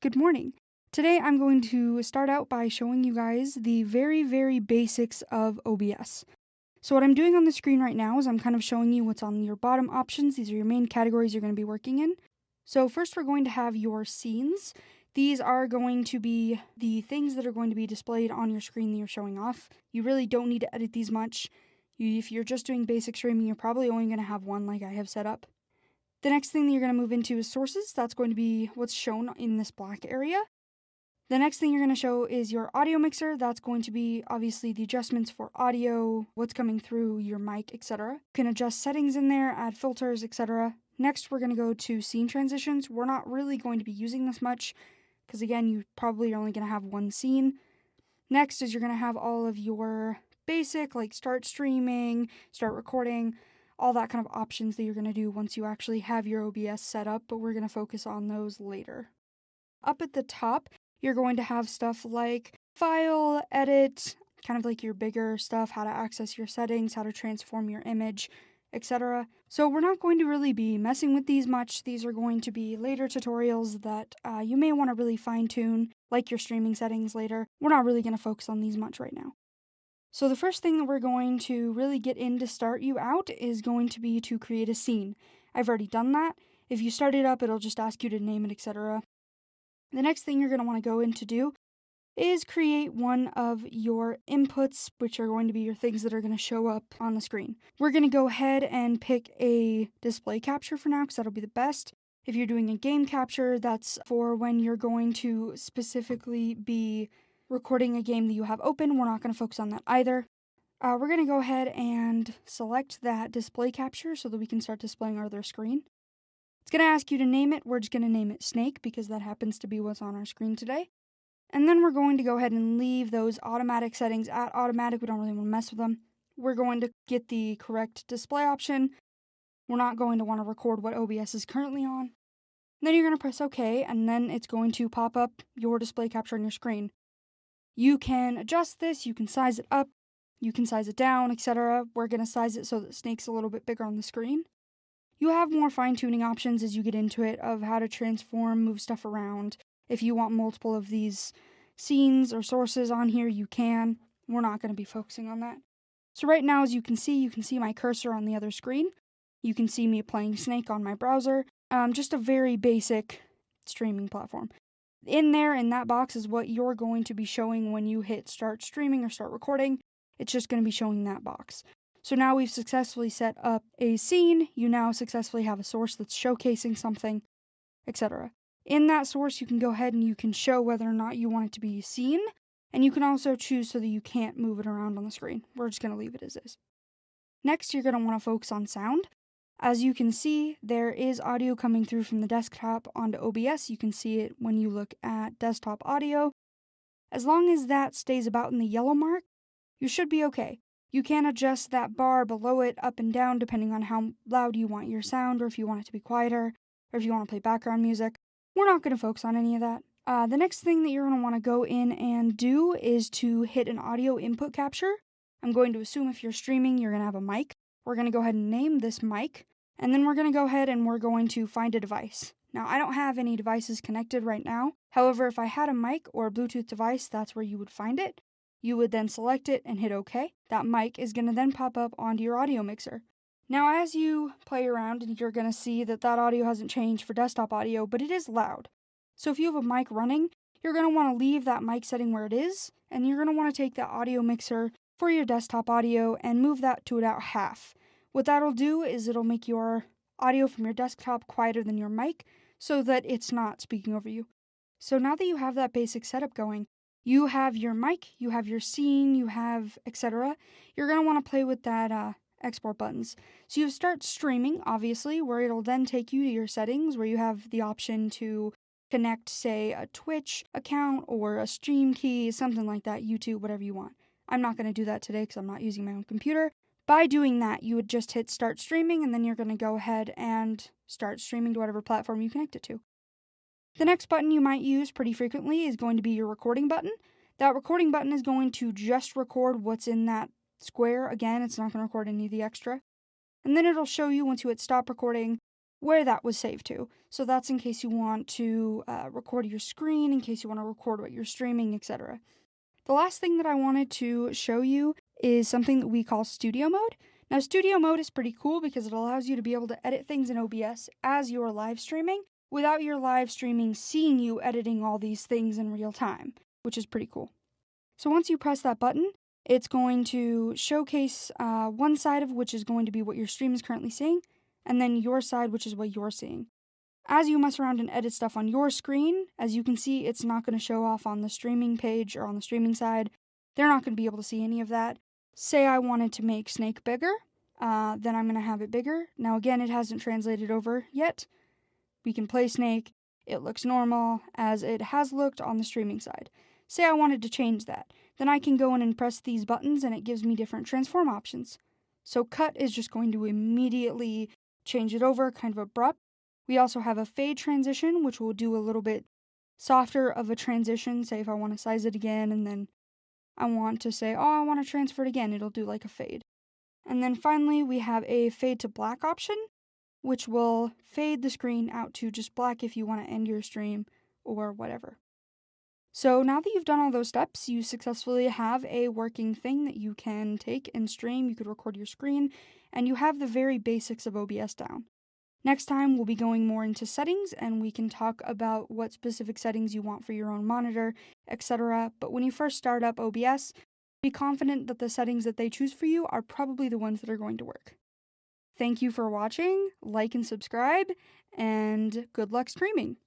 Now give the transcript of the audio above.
Good morning. Today I'm going to start out by showing you guys the very basics of OBS. So what I'm doing on the screen right now is I'm kind of showing you what's on your bottom options. These are your main categories you're going to be working in. So first we're going to have your scenes. These are going to be the things that are going to be displayed on your screen that you're showing off. You really don't need to edit these much. If you're just doing basic streaming, you're probably only going to have one like I have set up. The next thing that you're going to move into is sources. That's going to be what's shown in this black area. The next thing you're going to show is your audio mixer. That's going to be obviously the adjustments for audio, what's coming through your mic, etc. You can adjust settings in there, add filters, etc. Next, we're going to go to scene transitions. We're not really going to be using this much because, again, you probably are only going to have one scene. Next is you're going to have all of your basic, like start streaming, start recording, all that kind of options that you're going to do once you actually have your OBS set up, but we're going to focus on those later. Up at the top, you're going to have stuff like file, edit, kind of like your bigger stuff, how to access your settings, how to transform your image, etc. So we're not going to really be messing with these much. These are going to be later tutorials that you may want to really fine-tune, like your streaming settings later. We're not really going to focus on these much right now. So the first thing that we're going to really get in to start you out is going to be to create a scene. I've already done that. If you start it up, it'll just ask you to name it, etc. The next thing you're going to want to go in to do is create one of your inputs, which are going to be your things that are going to show up on the screen. We're going to go ahead and pick a display capture for now because that'll be the best. If you're doing a game capture, that's for when you're going to specifically be recording a game that you have open. We're not going to focus on that either. We're going to go ahead and select that display capture so that we can start displaying our other screen. It's going to ask you to name it. We're just going to name it Snake because that happens to be what's on our screen today. And then we're going to go ahead and leave those automatic settings at automatic. We don't really want to mess with them. We're going to get the correct display option. We're not going to want to record what OBS is currently on. Then you're going to press OK, and then it's going to pop up your display capture on your screen. You can adjust this, you can size it up, you can size it down, etc. We're going to size it so that Snake's a little bit bigger on the screen. You have more fine-tuning options as you get into it of how to transform, move stuff around. If you want multiple of these scenes or sources on here, you can. We're not going to be focusing on that. So right now, as you can see my cursor on the other screen. You can see me playing Snake on my browser. Just a very basic streaming platform. In there, in that box, is what you're going to be showing when you hit start streaming or start recording. It's just going to be showing that box. So now we've successfully set up a scene. You now successfully have a source that's showcasing something, etc. In that source, you can go ahead and you can show whether or not you want it to be seen. And you can also choose so that you can't move it around on the screen. We're just going to leave it as is. Next, you're going to want to focus on sound. As you can see, there is audio coming through from the desktop onto OBS. You can see it when you look at desktop audio. As long as that stays about in the yellow mark, you should be okay. You can adjust that bar below it up and down depending on how loud you want your sound, or if you want it to be quieter, or if you want to play background music. We're not going to focus on any of that. The next thing that you're going to want to go in and do is to hit an audio input capture. I'm going to assume if you're streaming, you're going to have a mic. We're going to go ahead and name this mic. And then we're going to go ahead and we're going to find a device. Now, I don't have any devices connected right now. However, if I had a mic or a Bluetooth device, that's where you would find it. You would then select it and hit OK. That mic is going to then pop up onto your audio mixer. Now, as you play around, you're going to see that audio hasn't changed for desktop audio, but it is loud. So if you have a mic running, you're going to want to leave that mic setting where it is, and you're going to want to take that audio mixer for your desktop audio and move that to about half. What that'll do is it'll make your audio from your desktop quieter than your mic so that it's not speaking over you. So now that you have that basic setup going, you have your mic, you have your scene, you have etc. You're going to want to play with that export buttons. So you start streaming, obviously, where it'll then take you to your settings where you have the option to connect, say, a Twitch account or a stream key, something like that, YouTube, whatever you want. I'm not going to do that today because I'm not using my own computer. By doing that, you would just hit start streaming, and then you're going to go ahead and start streaming to whatever platform you connect it to. The next button you might use pretty frequently is going to be your recording button. That recording button is going to just record what's in that square. Again, it's not going to record any of the extra. And then it'll show you once you hit stop recording where that was saved to. So that's in case you want to record your screen, in case you want to record what you're streaming, etc. The last thing that I wanted to show you is something that we call studio mode. Now, studio mode is pretty cool because it allows you to be able to edit things in OBS as you're live streaming without your live streaming seeing you editing all these things in real time, which is pretty cool. So once you press that button, it's going to showcase one side of which is going to be what your stream is currently seeing, and then your side, which is what you're seeing. As you mess around and edit stuff on your screen, as you can see, it's not going to show off on the streaming page or on the streaming side. They're not going to be able to see any of that. Say I wanted to make Snake bigger, then I'm going to have it bigger. Now again, it hasn't translated over yet. We can play Snake. It looks normal as it has looked on the streaming side. Say I wanted to change that. Then I can go in and press these buttons and it gives me different transform options. So cut is just going to immediately change it over, kind of abrupt. We also have a fade transition, which will do a little bit softer of a transition. Say if I want to size it again and then I want to say, oh, I want to transfer it again, it'll do like a fade. And then finally, we have a fade to black option, which will fade the screen out to just black if you want to end your stream or whatever. So now that you've done all those steps, you successfully have a working thing that you can take and stream. You could record your screen, and you have the very basics of OBS down. Next time, we'll be going more into settings, and we can talk about what specific settings you want for your own monitor, etc. But when you first start up OBS, be confident that the settings that they choose for you are probably the ones that are going to work. Thank you for watching, like and subscribe, and good luck streaming!